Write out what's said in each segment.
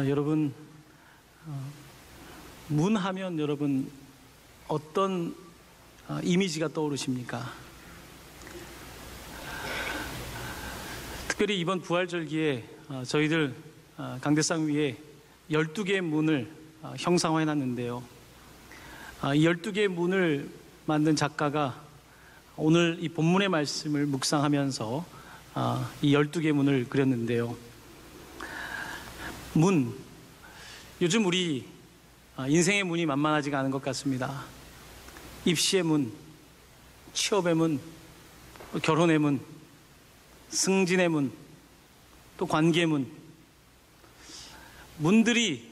여러분, 문 하면 여러분 어떤 이미지가 떠오르십니까? 특별히 이번 부활절기에 저희들 강대상 위에 12개의 문을 형상화해 놨는데요. 이 12개의 문을 만든 작가가 오늘 이 본문의 말씀을 묵상하면서 이 12개의 문을 그렸는데요. 문, 요즘 우리 인생의 문이 만만하지가 않은 것 같습니다. 입시의 문, 취업의 문, 결혼의 문, 승진의 문, 또 관계의 문, 문들이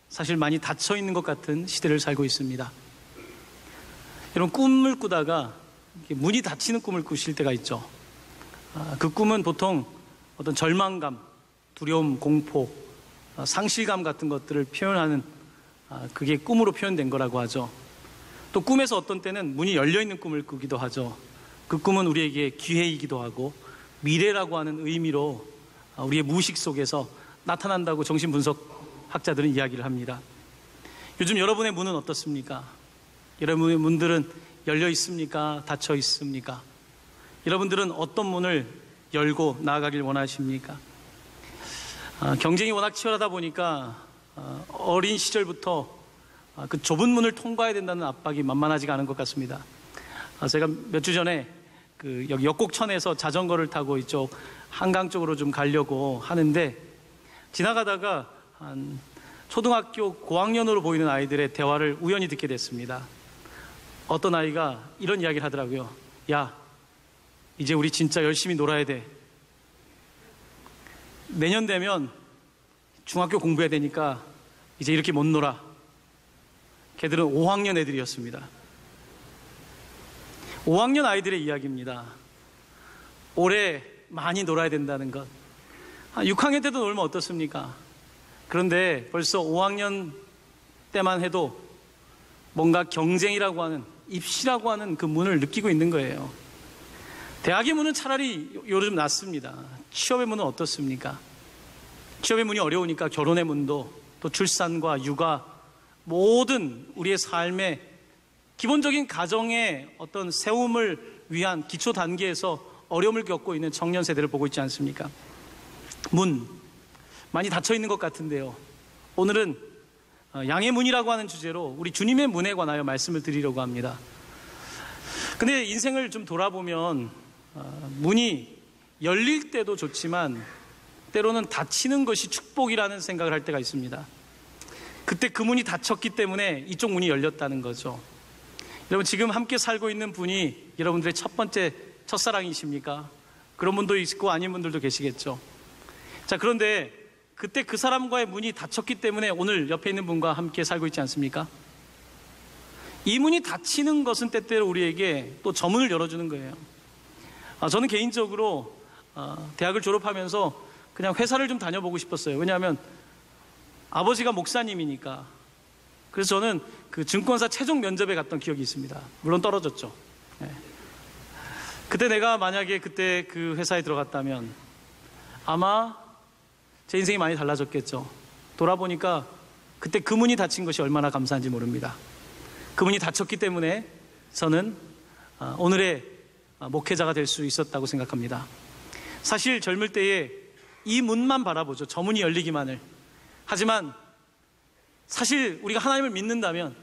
사실 많이 닫혀 있는 것 같은 시대를 살고 있습니다. 이런 꿈을 꾸다가 문이 닫히는 꿈을 꾸실 때가 있죠. 그 꿈은 보통 어떤 절망감, 두려움, 공포, 상실감 같은 것들을 표현하는 그게 꿈으로 표현된 거라고 하죠. 또 꿈에서 어떤 때는 문이 열려있는 꿈을 꾸기도 하죠. 그 꿈은 우리에게 기회이기도 하고 미래라고 하는 의미로 우리의 무의식 속에서 나타난다고 정신분석학자들은 이야기를 합니다. 요즘 여러분의 문은 어떻습니까? 여러분의 문들은 열려 있습니까? 닫혀 있습니까? 여러분들은 어떤 문을 열고 나아가길 원하십니까? 경쟁이 워낙 치열하다 보니까 어린 시절부터 그 좁은 문을 통과해야 된다는 압박이 만만하지가 않은 것 같습니다. 제가 몇 주 전에 여기 역곡천에서 자전거를 타고 이쪽 한강 쪽으로 좀 가려고 하는데 지나가다가 한 초등학교 고학년으로 보이는 아이들의 대화를 우연히 듣게 됐습니다. 어떤 아이가 이런 이야기를 하더라고요. 야, 이제 우리 진짜 열심히 놀아야 돼. 내년 되면 중학교 공부해야 되니까 이제 이렇게 못 놀아. 걔들은 5학년 애들이었습니다. 5학년 아이들의 이야기입니다. 올해 많이 놀아야 된다는 것. 6학년 때도 놀면 어떻습니까? 그런데 벌써 5학년 때만 해도 뭔가 경쟁이라고 하는, 입시라고 하는 그 문을 느끼고 있는 거예요. 대학의 문은 차라리 요즘 낫습니다. 취업의 문은 어떻습니까? 취업의 문이 어려우니까 결혼의 문도, 또 출산과 육아, 모든 우리의 삶의 기본적인 가정의 어떤 세움을 위한 기초 단계에서 어려움을 겪고 있는 청년 세대를 보고 있지 않습니까? 문, 많이 닫혀 있는 것 같은데요. 오늘은 양의 문이라고 하는 주제로 우리 주님의 문에 관하여 말씀을 드리려고 합니다. 근데 인생을 좀 돌아보면 문이 열릴 때도 좋지만 때로는 닫히는 것이 축복이라는 생각을 할 때가 있습니다. 그때 그 문이 닫혔기 때문에 이쪽 문이 열렸다는 거죠. 여러분, 지금 함께 살고 있는 분이 여러분들의 첫 번째 첫사랑이십니까? 그런 분도 있고 아닌 분들도 계시겠죠. 자, 그런데 그때 그 사람과의 문이 닫혔기 때문에 오늘 옆에 있는 분과 함께 살고 있지 않습니까? 이 문이 닫히는 것은 때때로 우리에게 또 저 문을 열어주는 거예요. 저는 개인적으로 대학을 졸업하면서 그냥 회사를 좀 다녀보고 싶었어요. 왜냐하면 아버지가 목사님이니까. 그래서 저는 그 증권사 최종 면접에 갔던 기억이 있습니다. 물론 떨어졌죠. 네. 그때 내가 만약에 그때 그 회사에 들어갔다면 아마 제 인생이 많이 달라졌겠죠. 돌아보니까 그때 그 문이 닫힌 것이 얼마나 감사한지 모릅니다. 그 문이 닫혔기 때문에 저는 오늘의 목회자가 될 수 있었다고 생각합니다. 사실 젊을 때에 이 문만 바라보죠. 저 문이 열리기만을. 하지만 사실 우리가 하나님을 믿는다면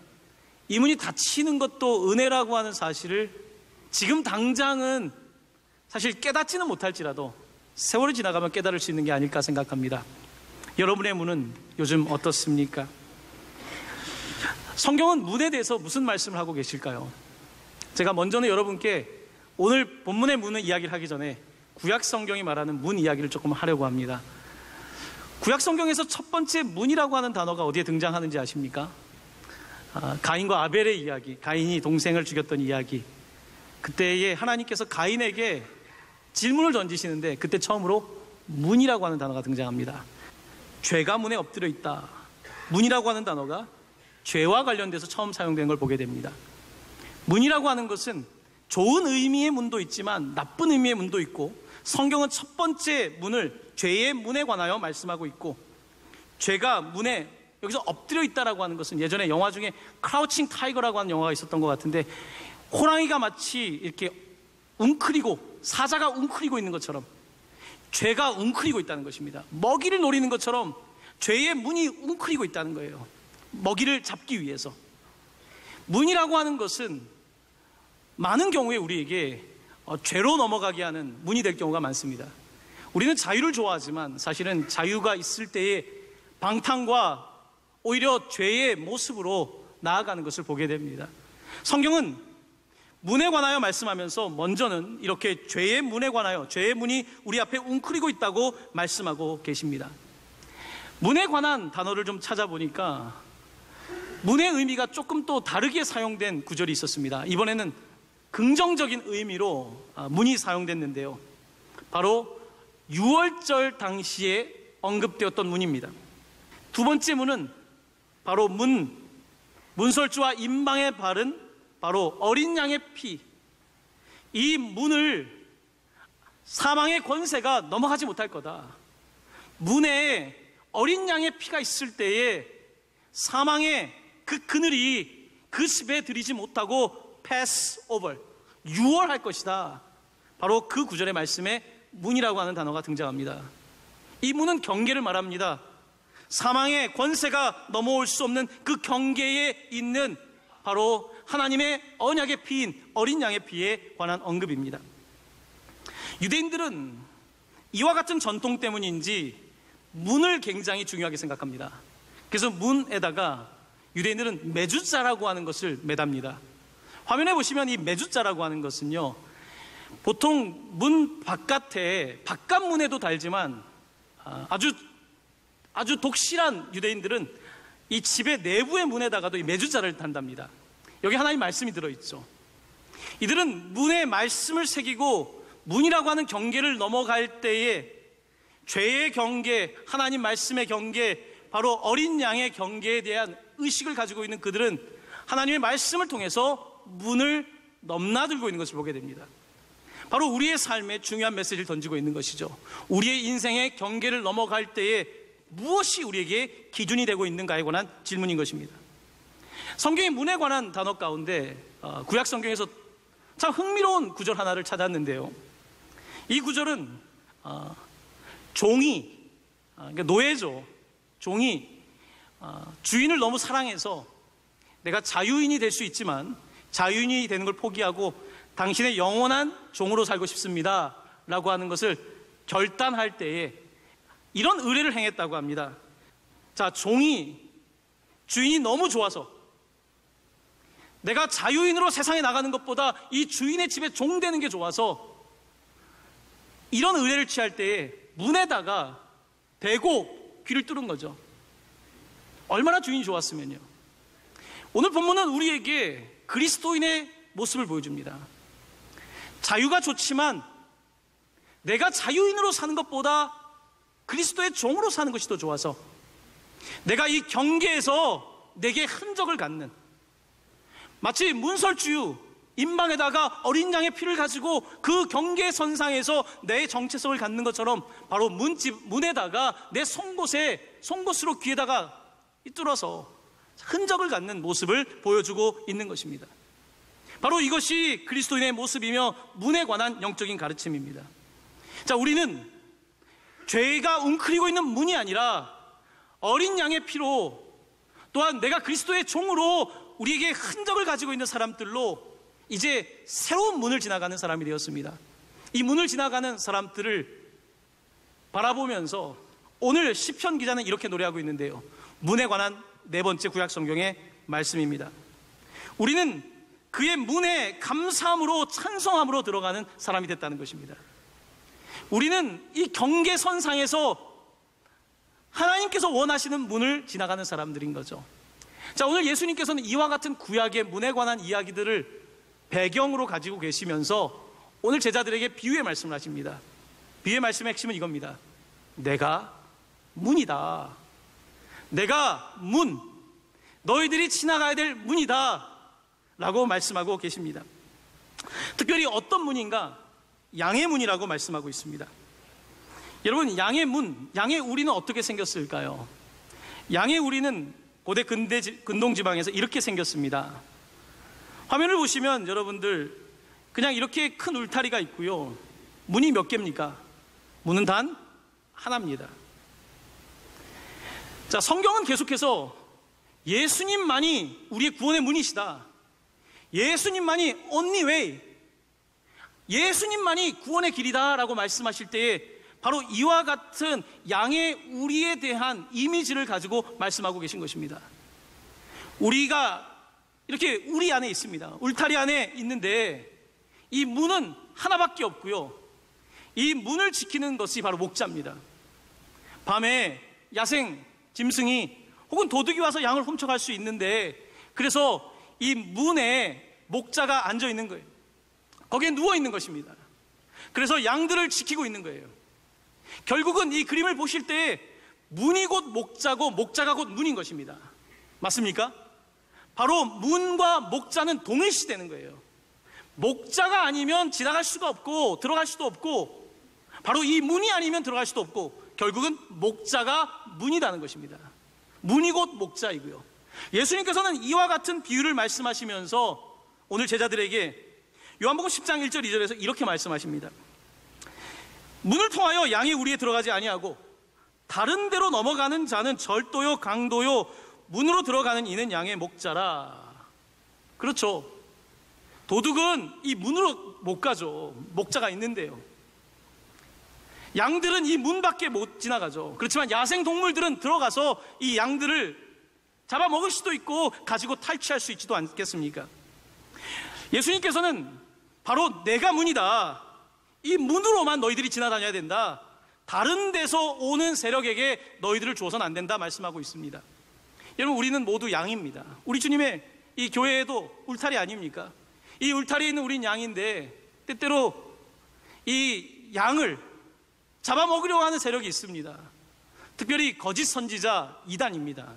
이 문이 닫히는 것도 은혜라고 하는 사실을 지금 당장은 사실 깨닫지는 못할지라도 세월이 지나가면 깨달을 수 있는 게 아닐까 생각합니다. 여러분의 문은 요즘 어떻습니까? 성경은 문에 대해서 무슨 말씀을 하고 계실까요? 제가 먼저는 여러분께 오늘 본문의 문을 이야기를 하기 전에 구약 성경이 말하는 문 이야기를 조금 하려고 합니다. 구약 성경에서 첫 번째 문이라고 하는 단어가 어디에 등장하는지 아십니까? 가인과 아벨의 이야기, 가인이 동생을 죽였던 이야기. 그때에 하나님께서 가인에게 질문을 던지시는데 그때 처음으로 문이라고 하는 단어가 등장합니다. 죄가 문에 엎드려 있다. 문이라고 하는 단어가 죄와 관련돼서 처음 사용된 걸 보게 됩니다. 문이라고 하는 것은 좋은 의미의 문도 있지만 나쁜 의미의 문도 있고, 성경은 첫 번째 문을 죄의 문에 관하여 말씀하고 있고, 죄가 문에 여기서 엎드려 있다라고 하는 것은 예전에 영화 중에 크라우칭 타이거라고 하는 영화가 있었던 것 같은데, 호랑이가 마치 이렇게 웅크리고, 사자가 웅크리고 있는 것처럼 죄가 웅크리고 있다는 것입니다. 먹이를 노리는 것처럼 죄의 문이 웅크리고 있다는 거예요. 먹이를 잡기 위해서. 문이라고 하는 것은 많은 경우에 우리에게 죄로 넘어가게 하는 문이 될 경우가 많습니다. 우리는 자유를 좋아하지만 사실은 자유가 있을 때의 방탕과 오히려 죄의 모습으로 나아가는 것을 보게 됩니다. 성경은 문에 관하여 말씀하면서 먼저는 이렇게 죄의 문에 관하여, 죄의 문이 우리 앞에 웅크리고 있다고 말씀하고 계십니다. 문에 관한 단어를 좀 찾아보니까 문의 의미가 조금 또 다르게 사용된 구절이 있었습니다. 이번에는 긍정적인 의미로 문이 사용됐는데요, 바로 유월절 당시에 언급되었던 문입니다. 두 번째 문은 바로 문설주와 임방에 바른 바로 어린 양의 피, 이 문을 사망의 권세가 넘어가지 못할 거다. 문에 어린 양의 피가 있을 때에 사망의 그 그늘이 그 습에 들이지 못하고 pass over, 유월할 것이다. 바로 그 구절의 말씀에 문이라고 하는 단어가 등장합니다. 이 문은 경계를 말합니다. 사망의 권세가 넘어올 수 없는 그 경계에 있는 바로 하나님의 언약의 피인 어린 양의 피에 관한 언급입니다. 유대인들은 이와 같은 전통 때문인지 문을 굉장히 중요하게 생각합니다. 그래서 문에다가 유대인들은 메주자라고 하는 것을 매답니다. 화면에 보시면 이 메주자라고 하는 것은요, 보통 문 바깥에, 바깥문에도 달지만 아주 독실한 유대인들은 이 집의 내부의 문에다가도 이 메주자를 단답니다. 여기 하나님 말씀이 들어있죠. 이들은 문에 말씀을 새기고 문이라고 하는 경계를 넘어갈 때에 죄의 경계, 하나님 말씀의 경계, 바로 어린 양의 경계에 대한 의식을 가지고 있는 그들은 하나님의 말씀을 통해서 문을 넘나들고 있는 것을 보게 됩니다. 바로 우리의 삶에 중요한 메시지를 던지고 있는 것이죠. 우리의 인생의 경계를 넘어갈 때에 무엇이 우리에게 기준이 되고 있는가에 관한 질문인 것입니다. 성경의 문에 관한 단어 가운데 구약 성경에서 참 흥미로운 구절 하나를 찾았는데요, 이 구절은 종이, 그러니까 노예죠. 종이 주인을 너무 사랑해서 내가 자유인이 될 수 있지만 자유인이 되는 걸 포기하고 당신의 영원한 종으로 살고 싶습니다 라고 하는 것을 결단할 때에 이런 의뢰를 행했다고 합니다. 자, 종이 주인이 너무 좋아서 내가 자유인으로 세상에 나가는 것보다 이 주인의 집에 종 되는 게 좋아서 이런 의뢰를 취할 때에 문에다가 대고 귀를 뚫은 거죠. 얼마나 주인이 좋았으면요. 오늘 본문은 우리에게 그리스도인의 모습을 보여줍니다. 자유가 좋지만 내가 자유인으로 사는 것보다 그리스도의 종으로 사는 것이 더 좋아서 내가 이 경계에서 내게 흔적을 갖는, 마치 문설주 임방에다가 어린 양의 피를 가지고 그 경계선상에서 내 정체성을 갖는 것처럼 바로 문에다가 내 송곳으로 귀에다가 뚫어서 흔적을 갖는 모습을 보여주고 있는 것입니다. 바로 이것이 그리스도인의 모습이며 문에 관한 영적인 가르침입니다. 자, 우리는 죄가 웅크리고 있는 문이 아니라 어린 양의 피로, 또한 내가 그리스도의 종으로 우리에게 흔적을 가지고 있는 사람들로 이제 새로운 문을 지나가는 사람이 되었습니다. 이 문을 지나가는 사람들을 바라보면서 오늘 시편 기자는 이렇게 노래하고 있는데요, 문에 관한 네 번째 구약 성경의 말씀입니다. 우리는 그의 문에 감사함으로 찬송함으로 들어가는 사람이 됐다는 것입니다. 우리는 이 경계선상에서 하나님께서 원하시는 문을 지나가는 사람들인 거죠. 자, 오늘 예수님께서는 이와 같은 구약의 문에 관한 이야기들을 배경으로 가지고 계시면서 오늘 제자들에게 비유의 말씀을 하십니다. 비유의 말씀의 핵심은 이겁니다. 내가 문이다. 내가 문, 너희들이 지나가야 될 문이다 라고 말씀하고 계십니다. 특별히 어떤 문인가? 양의 문이라고 말씀하고 있습니다. 여러분, 양의 문, 양의 우리는 어떻게 생겼을까요? 양의 우리는 고대 근동지방에서 이렇게 생겼습니다. 화면을 보시면 여러분들 그냥 이렇게 큰 울타리가 있고요. 문이 몇 개입니까? 문은 단 하나입니다. 자, 성경은 계속해서 예수님만이 우리의 구원의 문이시다, 예수님만이 only way, 예수님만이 구원의 길이다 라고 말씀하실 때에 바로 이와 같은 양의 우리에 대한 이미지를 가지고 말씀하고 계신 것입니다. 우리가 이렇게 우리 안에 있습니다. 울타리 안에 있는데 이 문은 하나밖에 없고요. 이 문을 지키는 것이 바로 목자입니다. 밤에 야생 짐승이 혹은 도둑이 와서 양을 훔쳐갈 수 있는데, 그래서 이 문에 목자가 앉아 있는 거예요. 거기에 누워 있는 것입니다. 그래서 양들을 지키고 있는 거예요. 결국은 이 그림을 보실 때 문이 곧 목자고 목자가 곧 문인 것입니다. 맞습니까? 바로 문과 목자는 동일시되는 거예요. 목자가 아니면 지나갈 수가 없고 들어갈 수도 없고, 바로 이 문이 아니면 들어갈 수도 없고, 결국은 목자가 문이라는 것입니다. 문이 곧 목자이고요. 예수님께서는 이와 같은 비유를 말씀하시면서 오늘 제자들에게 요한복음 10장 1절 2절에서 이렇게 말씀하십니다. 문을 통하여 양이 우리에 들어가지 아니하고 다른 데로 넘어가는 자는 절도요 강도요 문으로 들어가는 이는 양의 목자라. 그렇죠. 도둑은 이 문으로 못 가죠. 목자가 있는데요. 양들은 이 문 밖에 못 지나가죠. 그렇지만 야생동물들은 들어가서 이 양들을 잡아먹을 수도 있고 가지고 탈취할 수 있지도 않겠습니까? 예수님께서는 바로 내가 문이다, 이 문으로만 너희들이 지나다녀야 된다, 다른 데서 오는 세력에게 너희들을 줘서는 안 된다 말씀하고 있습니다. 여러분, 우리는 모두 양입니다. 우리 주님의 이 교회에도 울타리 아닙니까? 이 울타리에 있는 우린 양인데 때때로 이 양을 잡아먹으려고 하는 세력이 있습니다. 특별히 거짓 선지자 이단입니다.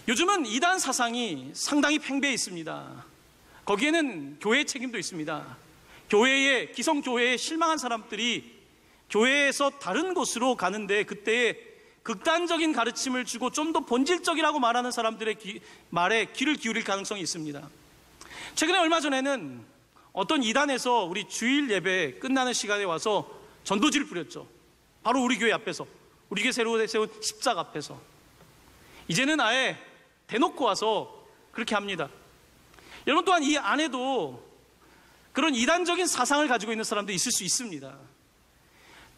요즘은 이단 사상이 상당히 팽배해 있습니다. 거기에는 교회의 책임도 있습니다. 기성교회에 실망한 사람들이 교회에서 다른 곳으로 가는데 그때에 극단적인 가르침을 주고 좀 더 본질적이라고 말하는 사람들의 말에 귀를 기울일 가능성이 있습니다. 최근에 얼마 전에는 어떤 이단에서 우리 주일 예배 끝나는 시간에 와서 전도지를 뿌렸죠. 바로 우리 교회 앞에서, 우리 교회 새로 세운 십자가 앞에서. 이제는 아예 대놓고 와서 그렇게 합니다. 여러분, 또한 이 안에도 그런 이단적인 사상을 가지고 있는 사람도 있을 수 있습니다.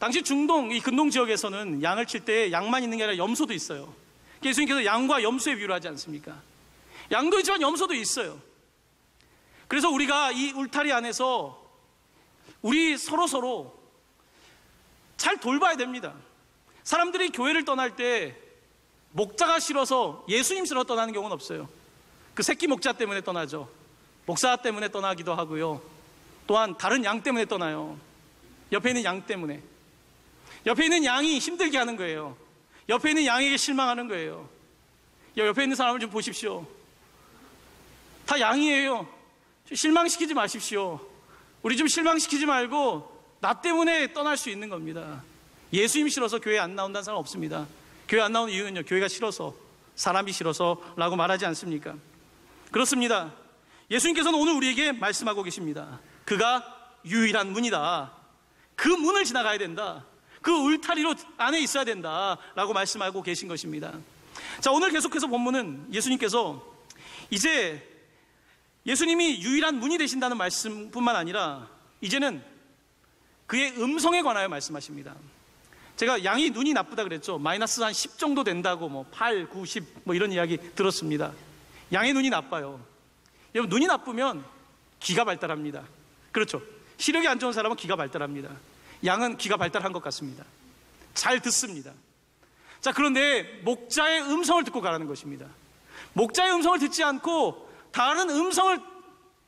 당시 중동, 이 근동 지역에서는 양을 칠 때 양만 있는 게 아니라 염소도 있어요. 예수님께서 양과 염소에 비유를 하지 않습니까? 양도 있지만 염소도 있어요. 그래서 우리가 이 울타리 안에서 우리 서로 잘 돌봐야 됩니다. 사람들이 교회를 떠날 때 목자가 싫어서 예수님 싫어 떠나는 경우는 없어요. 그 새끼 목자 때문에 떠나죠. 목사 때문에 떠나기도 하고요. 또한 다른 양 때문에 떠나요. 옆에 있는 양 때문에. 옆에 있는 양이 힘들게 하는 거예요. 옆에 있는 양에게 실망하는 거예요. 옆에 있는 사람을 좀 보십시오. 다 양이에요. 실망시키지 마십시오. 우리 좀 실망시키지 말고 나 때문에 떠날 수 있는 겁니다. 예수님 싫어서 교회 안 나온다는 사람 없습니다. 교회 안 나오는 이유는요, 교회가 싫어서, 사람이 싫어서 라고 말하지 않습니까? 그렇습니다. 예수님께서는 오늘 우리에게 말씀하고 계십니다. 그가 유일한 문이다. 그 문을 지나가야 된다. 그 울타리로 안에 있어야 된다 라고 말씀하고 계신 것입니다. 자, 오늘 계속해서 본문은 예수님께서 이제 예수님이 유일한 문이 되신다는 말씀뿐만 아니라 이제는 그의 음성에 관하여 말씀하십니다. 제가 양이 눈이 나쁘다 그랬죠. 마이너스 한 10 정도 된다고 8, 9, 10 이런 이야기 들었습니다. 양의 눈이 나빠요. 여러분, 눈이 나쁘면 귀가 발달합니다. 그렇죠. 시력이 안 좋은 사람은 귀가 발달합니다. 양은 귀가 발달한 것 같습니다. 잘 듣습니다. 자, 그런데 목자의 음성을 듣고 가라는 것입니다. 목자의 음성을 듣지 않고 다른 음성을,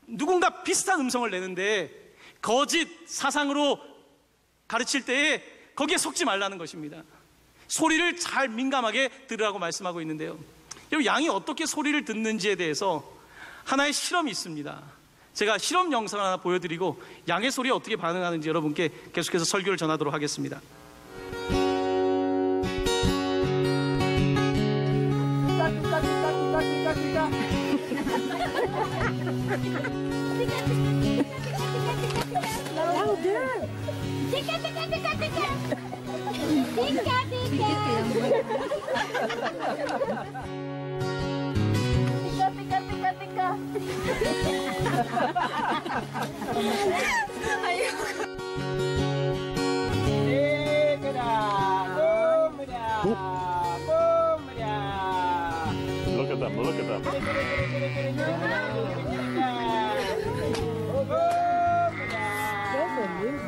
누군가 비슷한 음성을 내는데 거짓 사상으로 가르칠 때에 거기에 속지 말라는 것입니다. 소리를 잘 민감하게 들으라고 말씀하고 있는데요. 여러분, 양이 어떻게 소리를 듣는지에 대해서 하나의 실험이 있습니다. 제가 실험 영상을 하나 보여드리고 양의 소리에 어떻게 반응하는지 여러분께 계속해서 설교를 전하도록 하겠습니다. Look at them, look at them. Isn't that amazing?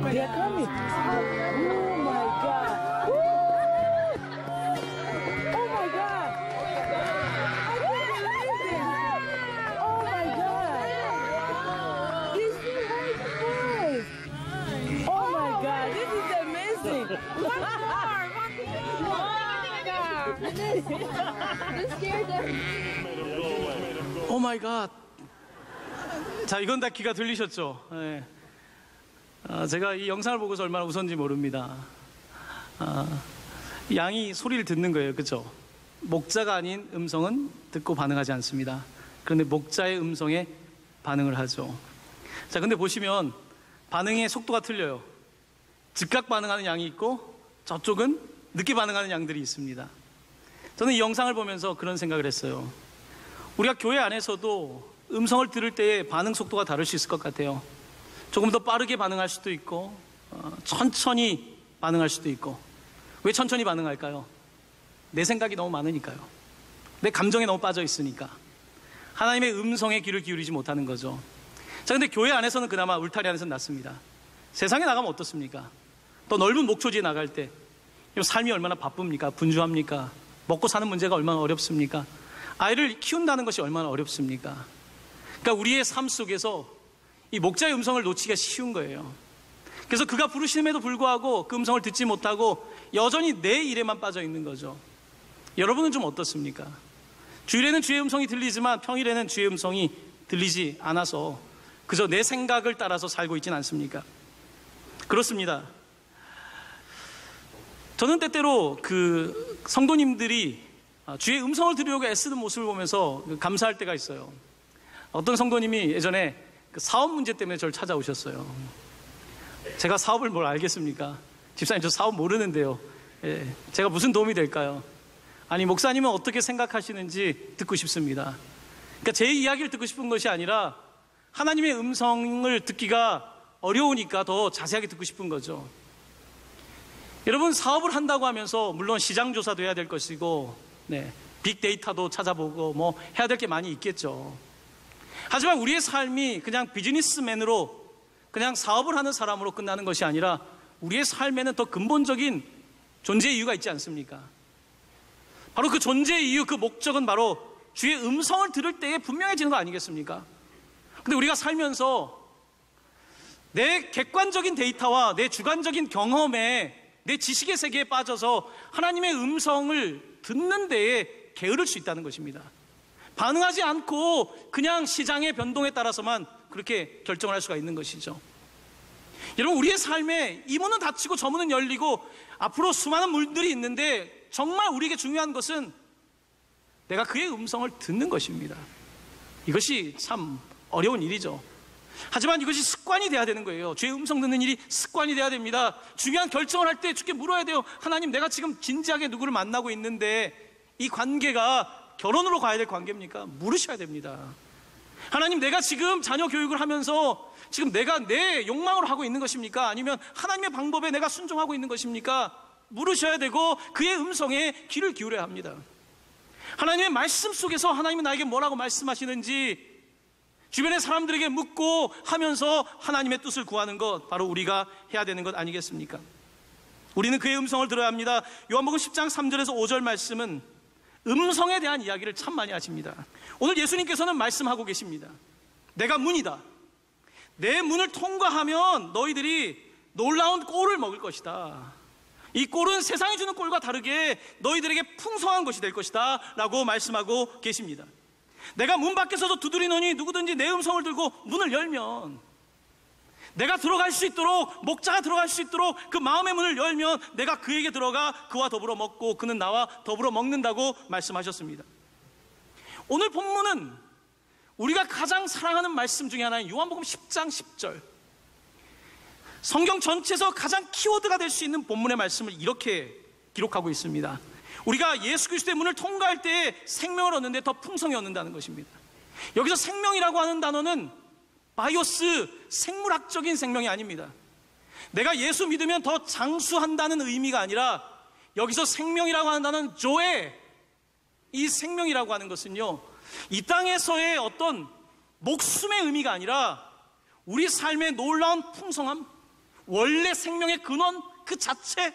They are coming. Oh my God. Woo! Oh my God. I can't believe it. Oh my God. You see how it was. Oh my God. This is amazing. One more. You scared them. 오 마이 갓. 자, 이건 다 귀가 들리셨죠? 네. 제가 이 영상을 보고서 얼마나 웃었는지 모릅니다. 양이 소리를 듣는 거예요. 그렇죠? 목자가 아닌 음성은 듣고 반응하지 않습니다. 그런데 목자의 음성에 반응을 하죠. 자, 근데 보시면 반응의 속도가 틀려요. 즉각 반응하는 양이 있고 저쪽은 늦게 반응하는 양들이 있습니다. 저는 이 영상을 보면서 그런 생각을 했어요. 우리가 교회 안에서도 음성을 들을 때의 반응 속도가 다를 수 있을 것 같아요. 조금 더 빠르게 반응할 수도 있고 천천히 반응할 수도 있고. 왜 천천히 반응할까요? 내 생각이 너무 많으니까요. 내 감정에 너무 빠져 있으니까. 하나님의 음성에 귀를 기울이지 못하는 거죠. 자, 근데 교회 안에서는 그나마 울타리 안에서는 낫습니다. 세상에 나가면 어떻습니까? 더 넓은 목초지에 나갈 때 삶이 얼마나 바쁩니까? 분주합니까? 먹고 사는 문제가 얼마나 어렵습니까? 아이를 키운다는 것이 얼마나 어렵습니까? 그러니까 우리의 삶 속에서 이 목자의 음성을 놓치기가 쉬운 거예요. 그래서 그가 부르심에도 불구하고 그 음성을 듣지 못하고 여전히 내 일에만 빠져 있는 거죠. 여러분은 좀 어떻습니까? 주일에는 주의 음성이 들리지만 평일에는 주의 음성이 들리지 않아서 그저 내 생각을 따라서 살고 있지는 않습니까? 그렇습니다. 저는 때때로 그 성도님들이 주의 음성을 들으려고 애쓰는 모습을 보면서 감사할 때가 있어요. 어떤 성도님이 예전에 그 사업 문제 때문에 저를 찾아오셨어요. 제가 사업을 뭘 알겠습니까? 집사님, 저 사업 모르는데요. 예, 제가 무슨 도움이 될까요? 아니, 목사님은 어떻게 생각하시는지 듣고 싶습니다. 그러니까 제 이야기를 듣고 싶은 것이 아니라 하나님의 음성을 듣기가 어려우니까 더 자세하게 듣고 싶은 거죠. 여러분, 사업을 한다고 하면서 물론 시장 조사도 해야 될 것이고 빅데이터도 찾아보고 뭐 해야 될 게 많이 있겠죠. 하지만 우리의 삶이 그냥 비즈니스맨으로 그냥 사업을 하는 사람으로 끝나는 것이 아니라 우리의 삶에는 더 근본적인 존재 이유가 있지 않습니까? 바로 그 존재 이유, 그 목적은 바로 주의 음성을 들을 때에 분명해지는 거 아니겠습니까? 근데 우리가 살면서 내 객관적인 데이터와 내 주관적인 경험에 내 지식의 세계에 빠져서 하나님의 음성을 듣는 데에 게으를 수 있다는 것입니다. 반응하지 않고 그냥 시장의 변동에 따라서만 그렇게 결정을 할 수가 있는 것이죠. 여러분, 우리의 삶에 이 문은 닫히고 저 문은 열리고 앞으로 수많은 문들이 있는데 정말 우리에게 중요한 것은 내가 그의 음성을 듣는 것입니다. 이것이 참 어려운 일이죠. 하지만 이것이 습관이 돼야 되는 거예요. 주의 음성 듣는 일이 습관이 돼야 됩니다. 중요한 결정을 할 때 주께 물어야 돼요. 하나님, 내가 지금 진지하게 누구를 만나고 있는데 이 관계가 결혼으로 가야 될 관계입니까? 물으셔야 됩니다. 하나님, 내가 지금 자녀 교육을 하면서 지금 내가 내 욕망으로 하고 있는 것입니까? 아니면 하나님의 방법에 내가 순종하고 있는 것입니까? 물으셔야 되고 그의 음성에 귀를 기울여야 합니다. 하나님의 말씀 속에서 하나님은 나에게 뭐라고 말씀하시는지 주변의 사람들에게 묻고 하면서 하나님의 뜻을 구하는 것, 바로 우리가 해야 되는 것 아니겠습니까? 우리는 그의 음성을 들어야 합니다. 요한복음 10장 3절에서 5절 말씀은 음성에 대한 이야기를 참 많이 하십니다. 오늘 예수님께서는 말씀하고 계십니다. 내가 문이다. 내 문을 통과하면 너희들이 놀라운 꼴을 먹을 것이다. 이 꼴은 세상이 주는 꼴과 다르게 너희들에게 풍성한 것이 될 것이다 라고 말씀하고 계십니다. 내가 문 밖에서도 두드리노니 누구든지 내 음성을 들고 문을 열면, 내가 들어갈 수 있도록, 목자가 들어갈 수 있도록 그 마음의 문을 열면 내가 그에게 들어가 그와 더불어 먹고 그는 나와 더불어 먹는다고 말씀하셨습니다. 오늘 본문은 우리가 가장 사랑하는 말씀 중에 하나인 요한복음 10장 10절, 성경 전체에서 가장 키워드가 될 수 있는 본문의 말씀을 이렇게 기록하고 있습니다. 우리가 예수 그리스도의 문을 통과할 때 생명을 얻는데 더 풍성히 얻는다는 것입니다. 여기서 생명이라고 하는 단어는 바이오스, 생물학적인 생명이 아닙니다. 내가 예수 믿으면 더 장수한다는 의미가 아니라 여기서 생명이라고 하는 단어는 조에, 이 생명이라고 하는 것은요, 이 땅에서의 어떤 목숨의 의미가 아니라 우리 삶의 놀라운 풍성함, 원래 생명의 근원 그 자체,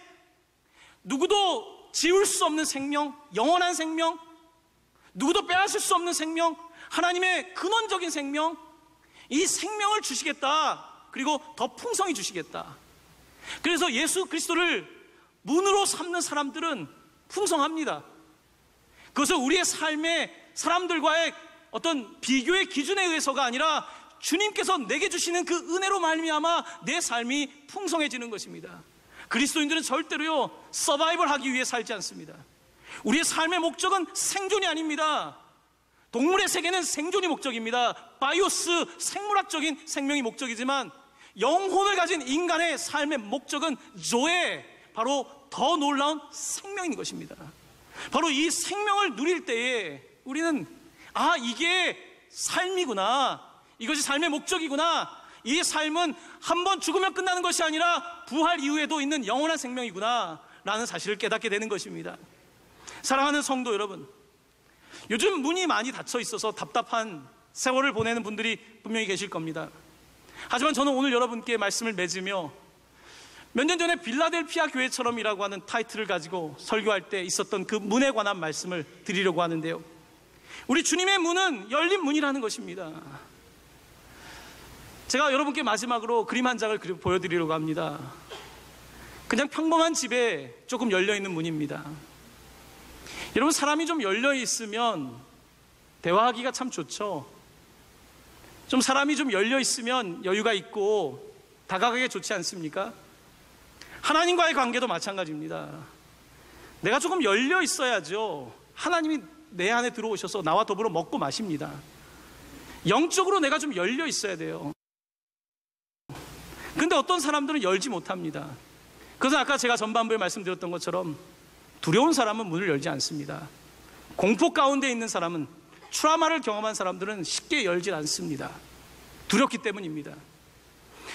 누구도 지울 수 없는 생명, 영원한 생명, 누구도 빼앗을 수 없는 생명, 하나님의 근원적인 생명, 이 생명을 주시겠다. 그리고 더 풍성히 주시겠다. 그래서 예수 그리스도를 문으로 삼는 사람들은 풍성합니다. 그것은 우리의 삶에 사람들과의 어떤 비교의 기준에 의해서가 아니라 주님께서 내게 주시는 그 은혜로 말미암아 내 삶이 풍성해지는 것입니다. 그리스도인들은 절대로요 서바이벌 하기 위해 살지 않습니다. 우리의 삶의 목적은 생존이 아닙니다. 동물의 세계는 생존이 목적입니다. 바이오스, 생물학적인 생명이 목적이지만 영혼을 가진 인간의 삶의 목적은 조에, 바로 더 놀라운 생명인 것입니다. 바로 이 생명을 누릴 때에 우리는 이게 삶이구나, 이것이 삶의 목적이구나, 이 삶은 한번 죽으면 끝나는 것이 아니라 부활 이후에도 있는 영원한 생명이구나 라는 사실을 깨닫게 되는 것입니다. 사랑하는 성도 여러분, 요즘 문이 많이 닫혀 있어서 답답한 세월을 보내는 분들이 분명히 계실 겁니다. 하지만 저는 오늘 여러분께 말씀을 맺으며 몇 년 전에 빌라델피아 교회처럼이라고 하는 타이틀을 가지고 설교할 때 있었던 그 문에 관한 말씀을 드리려고 하는데요, 우리 주님의 문은 열린 문이라는 것입니다. 제가 여러분께 마지막으로 그림 한 장을 보여드리려고 합니다. 그냥 평범한 집에 조금 열려있는 문입니다. 여러분, 사람이 좀 열려있으면 대화하기가 참 좋죠. 좀 사람이 좀 열려있으면 여유가 있고 다가가기 좋지 않습니까? 하나님과의 관계도 마찬가지입니다. 내가 조금 열려있어야죠 하나님이 내 안에 들어오셔서 나와 더불어 먹고 마십니다. 영적으로 내가 좀 열려있어야 돼요. 근데 어떤 사람들은 열지 못합니다. 그래서 아까 제가 전반부에 말씀드렸던 것처럼 두려운 사람은 문을 열지 않습니다. 공포 가운데 있는 사람은, 트라우마를 경험한 사람들은 쉽게 열지 않습니다. 두렵기 때문입니다.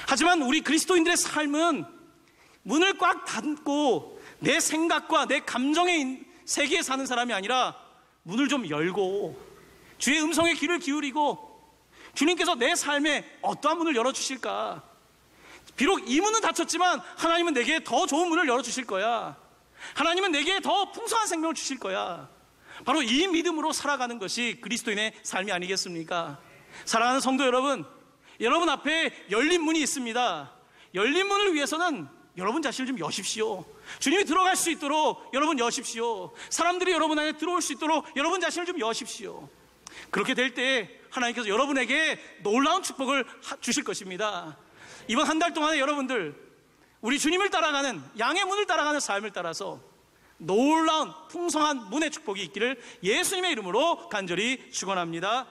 하지만 우리 그리스도인들의 삶은 문을 꽉 닫고 내 생각과 내 감정의 세계에 사는 사람이 아니라 문을 좀 열고 주의 음성에 귀를 기울이고 주님께서 내 삶에 어떠한 문을 열어주실까, 비록 이 문은 닫혔지만 하나님은 내게 더 좋은 문을 열어주실 거야, 하나님은 내게 더 풍성한 생명을 주실 거야, 바로 이 믿음으로 살아가는 것이 그리스도인의 삶이 아니겠습니까? 사랑하는 성도 여러분, 여러분 앞에 열린 문이 있습니다. 열린 문을 위해서는 여러분 자신을 좀 여십시오. 주님이 들어갈 수 있도록 여러분 여십시오. 사람들이 여러분 안에 들어올 수 있도록 여러분 자신을 좀 여십시오. 그렇게 될 때 하나님께서 여러분에게 놀라운 축복을 주실 것입니다. 이번 한 달 동안에 여러분들 우리 주님을 따라가는, 양의 문을 따라가는 삶을 따라서 놀라운 풍성한 문의 축복이 있기를 예수님의 이름으로 간절히 축원합니다.